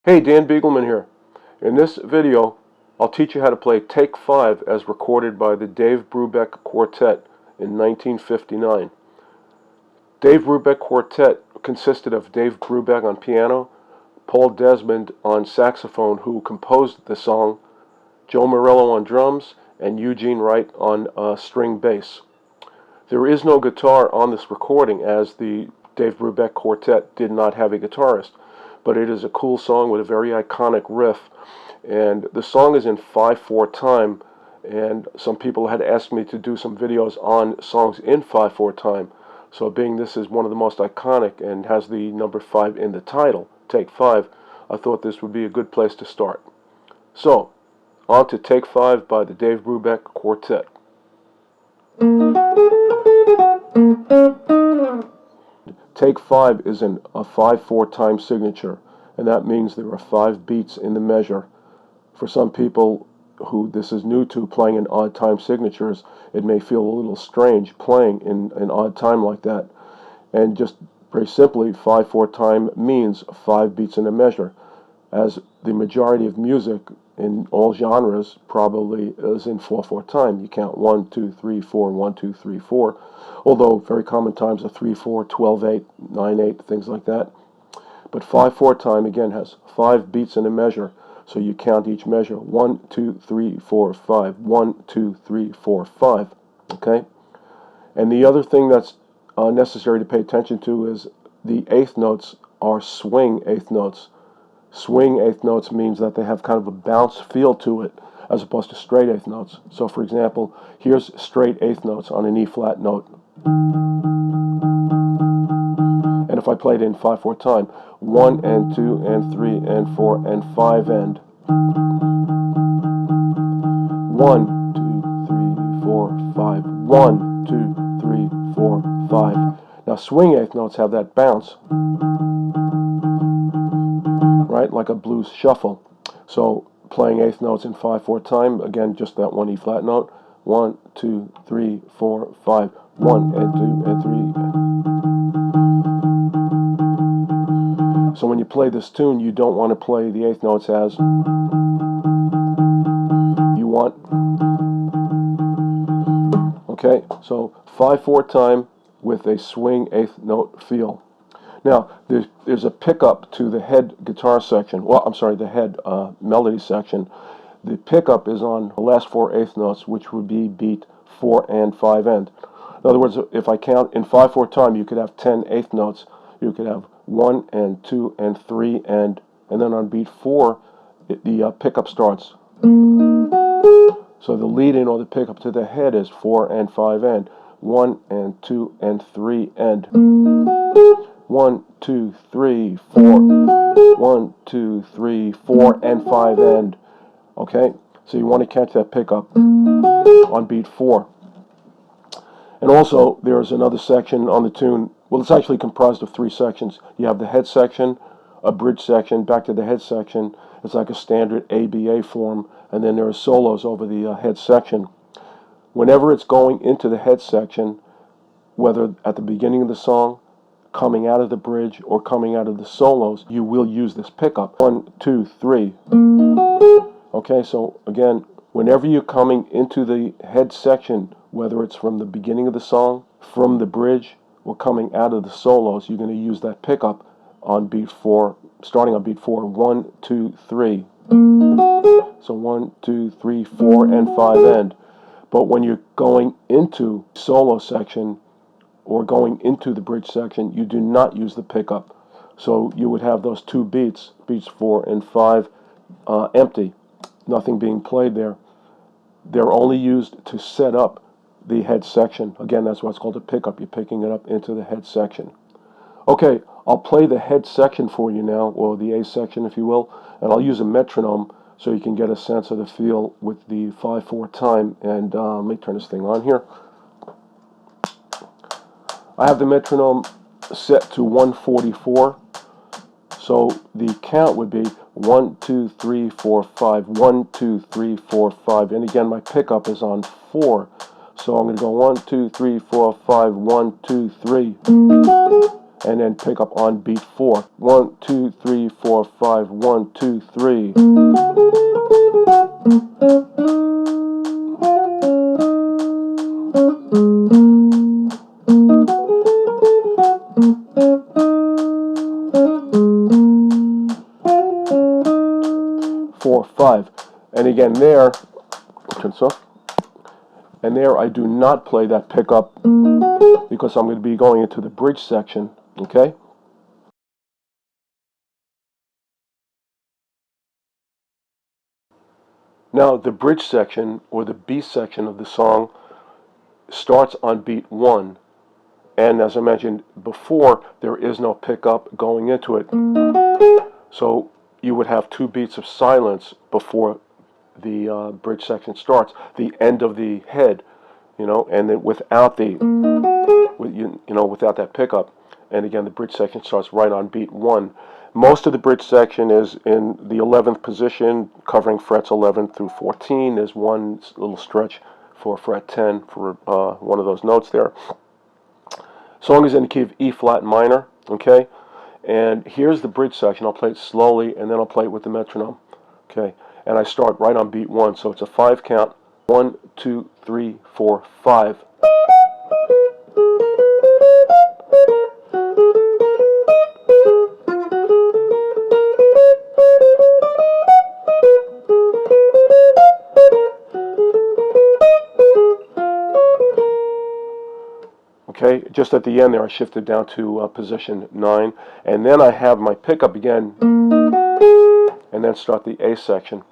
Hey, Dan Beagleman here. In this video, I'll teach you how to play Take 5 as recorded by the Dave Brubeck Quartet in 1959. Dave Brubeck Quartet consisted of Dave Brubeck on piano, Paul Desmond on saxophone, who composed the song, Joe Morello on drums, and Eugene Wright on string bass. There is no guitar on this recording, as the Dave Brubeck Quartet did not have a guitarist, but it is a cool song with a very iconic riff, and the song is in 5/4 time, and some people had asked me to do some videos on songs in 5/4 time. So being this is one of the most iconic and has the number 5 in the title, Take 5, I thought this would be a good place to start. So, on to Take 5 by the Dave Brubeck Quartet. Take 5 is a 5/4 time signature, and that means there are 5 beats in the measure. For some people who this is new to playing in odd time signatures, it may feel a little strange playing in an odd time like that. And just very simply, 5/4 time means 5 beats in a measure, as the majority of music in all genres probably is in 4/4 time. You count 1, 2, 3, 4, 1, 2, 3, 4. Although very common times are 3/4, 12/8, 9/8, things like that. But 5/4 time again has 5 beats in a measure, so you count each measure 1, 2, 3, 4, 5. 1, 2, 3, 4, 5. Okay. And the other thing that's necessary to pay attention to is the eighth notes are swing eighth notes. Swing eighth notes means that they have kind of a bounce feel to it as opposed to straight eighth notes. So for example, here's straight eighth notes on an E flat note. And if I played it in 5/4 time, 1 and 2 and 3 and 4 and 5 and 1, 2, 3, 4, 5. 1, 2, 3, 4, 5. Now swing eighth notes have that bounce, right, like a blues shuffle. So playing eighth notes in 5/4 time, again, just that one E flat note. 1, 2, 3, 4, 5. 1 and 2 and 3. So when you play this tune, you don't want to play the eighth notes as you want. Okay, so 5/4 time with a swing eighth note feel. Now, there's a pickup to the head guitar section. Well, I'm sorry, the head melody section. The pickup is on the last 4 eighth notes, which would be beat 4 and 5 end. In other words, if I count in 5/4 time, you could have 10 eighth notes. You could have 1 and 2 and 3 and then on beat 4, the pickup starts. So the lead in or the pickup to the head is 4 and 5 end. 1 and 2 and 3 and 1, 2, 3, 4. 1, 2, 3, 4 and 5 end. Okay, so you want to catch that pickup on beat 4. And also, there's another section on the tune. Well, it's actually comprised of 3 sections. You have the head section, a bridge section, back to the head section. It's like a standard ABA form, and then there are solos over the head section. Whenever it's going into the head section, whether at the beginning of the song, coming out of the bridge, or coming out of the solos, you will use this pickup. 1, 2, 3. Okay, so again, whenever you're coming into the head section, whether it's from the beginning of the song, from the bridge, or coming out of the solos, you're going to use that pickup on beat 4, starting on beat 4. 1, 2, 3. So 1, 2, 3, 4, and 5 end. But when you're going into solo section or going into the bridge section, you do not use the pickup. So you would have those 2 beats, beats 4 and 5, empty, nothing being played there. They're only used to set up the head section. Again, that's what's called a pickup. You're picking it up into the head section. Okay, I'll play the head section for you now, or the A section, if you will, and I'll use a metronome so you can get a sense of the feel with the 5/4 time. And let me turn this thing on here. I have the metronome set to 144, so the count would be 1, 2, 3, 4, 5. 1, 2, 3, 4, 5. And again, my pickup is on 4. So I'm going to go 1, 2, 3, 4, 5, 1, 2, 3. and then pick up on beat 4. 1, 2, 3, 4, 5, 1, 2, 3. 4, 5. And again there, turn this off. And there I do not play that pickup because I'm going to be going into the bridge section, okay? Now the bridge section, or the B section of the song, starts on beat 1. And as I mentioned before, there is no pickup going into it. So you would have 2 beats of silence before the bridge section starts, the end of the head, and then without without that pickup. And again, the bridge section starts right on beat 1. Most of the bridge section is in the 11th position, covering frets 11 through 14. There's one little stretch for fret 10 for one of those notes there. Song is in the key of E flat minor, okay? And here's the bridge section. I'll play it slowly, and then I'll play it with the metronome, okay? And I start right on beat 1, so it's a 5 count. 1, 2, 3, 4, 5. Okay, just at the end there I shifted down to position 9, and then I have my pickup again, and then start the A section.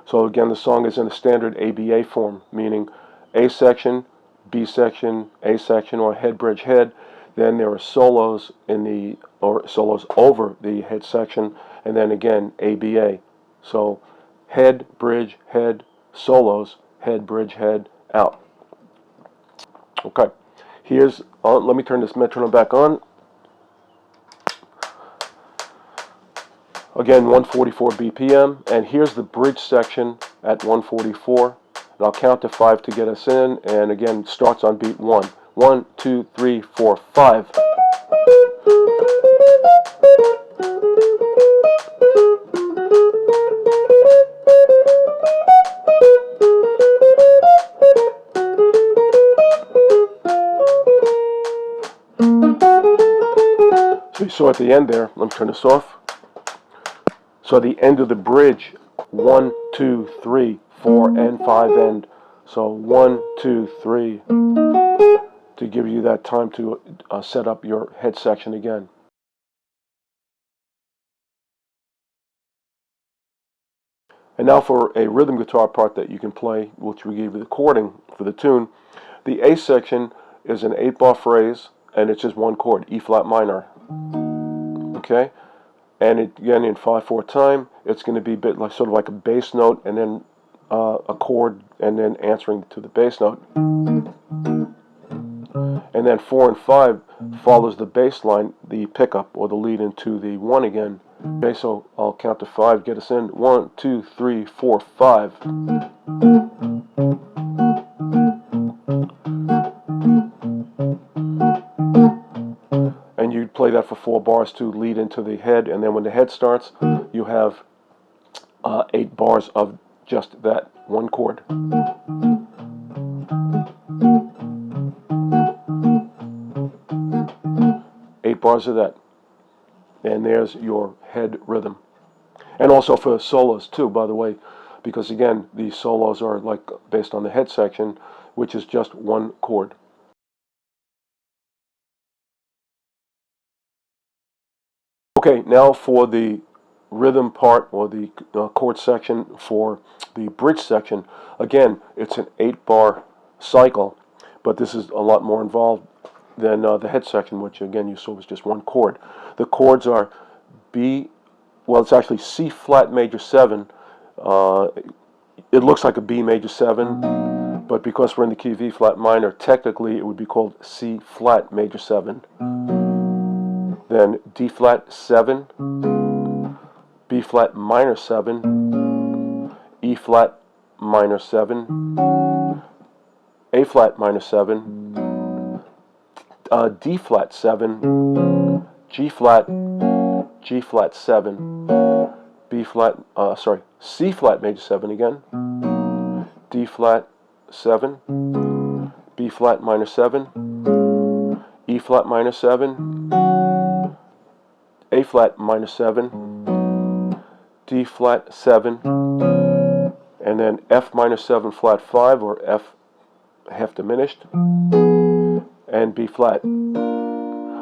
So again, the song is in a standard ABA form, meaning A section, B section, A section, or head, bridge, head. Then there are solos solos over the head section, and then again ABA. So head, bridge, head, solos, head, bridge, head, out. Okay, here's, let me turn this metronome back on. Again, 144 BPM, and here's the bridge section at 144. And I'll count to 5 to get us in, and again, starts on beat 1. 1, 2, 3, 4, 5. So you saw at the end there, let me turn this off. So at the end of the bridge, 1, 2, 3, 4, and 5 end. So 1, 2, 3, to give you that time to set up your head section again. And now for a rhythm guitar part that you can play, which we gave you the chording for the tune. The A section is an 8-bar phrase, and it's just one chord, E flat minor. Okay? And again, in 5/4 time, it's going to be a bit like, sort of like a bass note, and then a chord, and then answering to the bass note. And then 4 and 5 follows the bass line, the pickup, or the lead into the 1 again. Okay, so I'll count to 5, get us in. 1, 2, 3, 4, 5. And you play that for 4 bars to lead into the head, and then when the head starts, you have 8 bars of just that one chord. Eight bars of that. And there's your head rhythm. And also for solos too, by the way, because again, these solos are like based on the head section, which is just one chord. Okay, now for the rhythm part, or the chord section for the bridge section. Again, it's an 8-bar cycle, but this is a lot more involved than the head section, which again you saw was just one chord. The chords are it's actually C flat major 7. It looks like a B major 7, but because we're in the key of E flat minor, technically it would be called C flat major 7. Then D flat 7, B flat minor 7, E flat minor 7, A flat minor 7, D flat 7, G flat 7, B flat, C flat major 7 again, D flat 7, B flat minor 7, E flat minor 7, A flat minor 7, D flat 7, and then F minor 7 flat 5, or F half diminished, and B flat.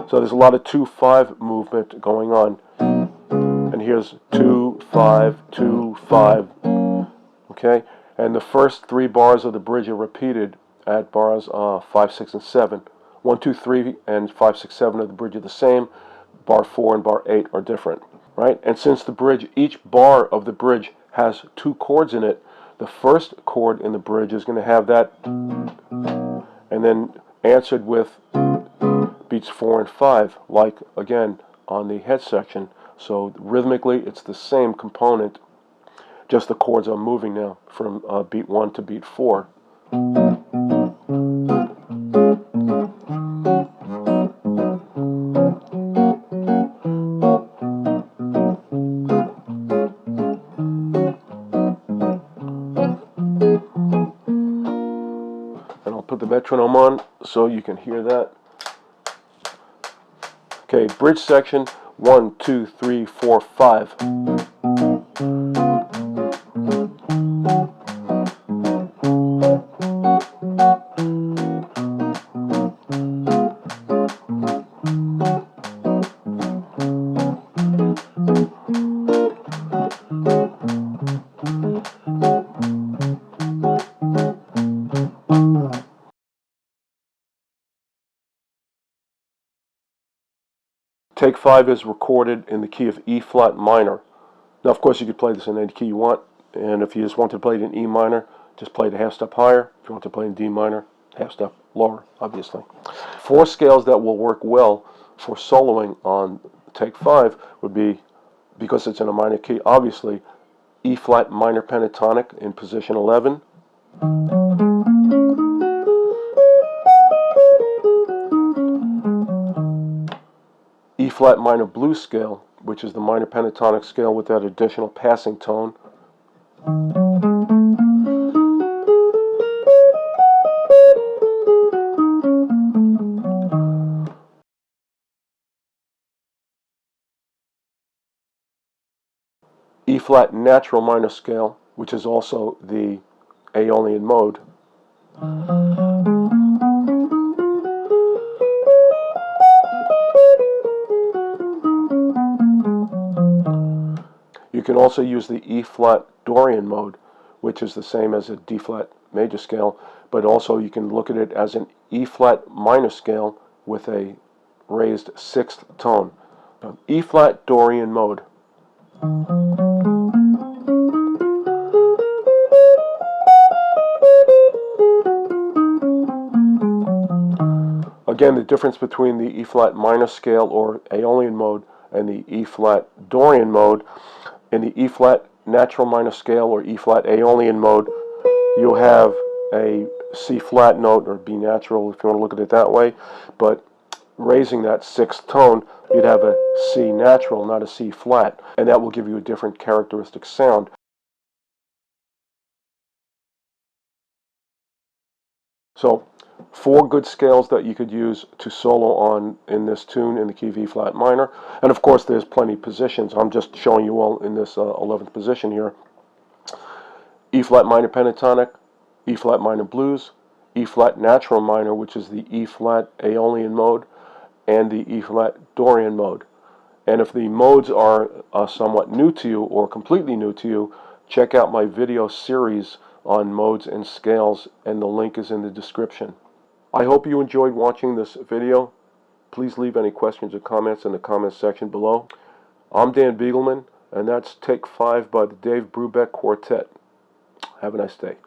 So there's a lot of 2-5 movement going on. And here's 2-5, 2-5. Okay? And the first 3 bars of the bridge are repeated at bars 5, 6, and 7. 1, 2, 3, and 5, 6, 7 of the bridge are the same. Bar 4 and bar 8 are different. Right? And since the bridge, each bar of the bridge has 2 chords in it, the first chord in the bridge is going to have that, and then answered with beats 4 and 5, like again on the head section. So rhythmically it's the same component, just the chords are moving now from beat 1 to beat 4. And I'll put the metronome on so you can hear that. Okay, bridge section 1, 2, 3, 4, 5. Take 5 is recorded in the key of E flat minor. Now, of course, you could play this in any key you want, and if you just want to play it in E minor, just play it a half step higher. If you want to play in D minor, half step lower, obviously. 4 scales that will work well for soloing on Take 5 would be, because it's in a minor key, obviously, E flat minor pentatonic in position 11. E flat minor blues scale, which is the minor pentatonic scale with that additional passing tone. E flat natural minor scale, which is also the Aeolian mode. You can also use the E flat Dorian mode, which is the same as a D flat major scale, but also you can look at it as an E flat minor scale with a raised 6th tone. E flat Dorian mode. Again, the difference between the E flat minor scale or Aeolian mode and the E flat Dorian mode: in the E flat natural minor scale or E flat Aeolian mode, you'll have a C flat note, or B natural if you want to look at it that way, but raising that 6th tone, you'd have a C natural, not a C flat, and that will give you a different characteristic sound. So 4 good scales that you could use to solo on in this tune in the key of E flat minor. And of course there's plenty of positions. I'm just showing you all in this 11th position here. E flat minor pentatonic, E flat minor blues, E flat natural minor, which is the E flat Aeolian mode, and the E flat Dorian mode. And if the modes are somewhat new to you or completely new to you, check out my video series on modes and scales, and the link is in the description. I hope you enjoyed watching this video. Please leave any questions or comments in the comments section below. I'm Dan Beagleman, and that's Take 5 by the Dave Brubeck Quartet. Have a nice day.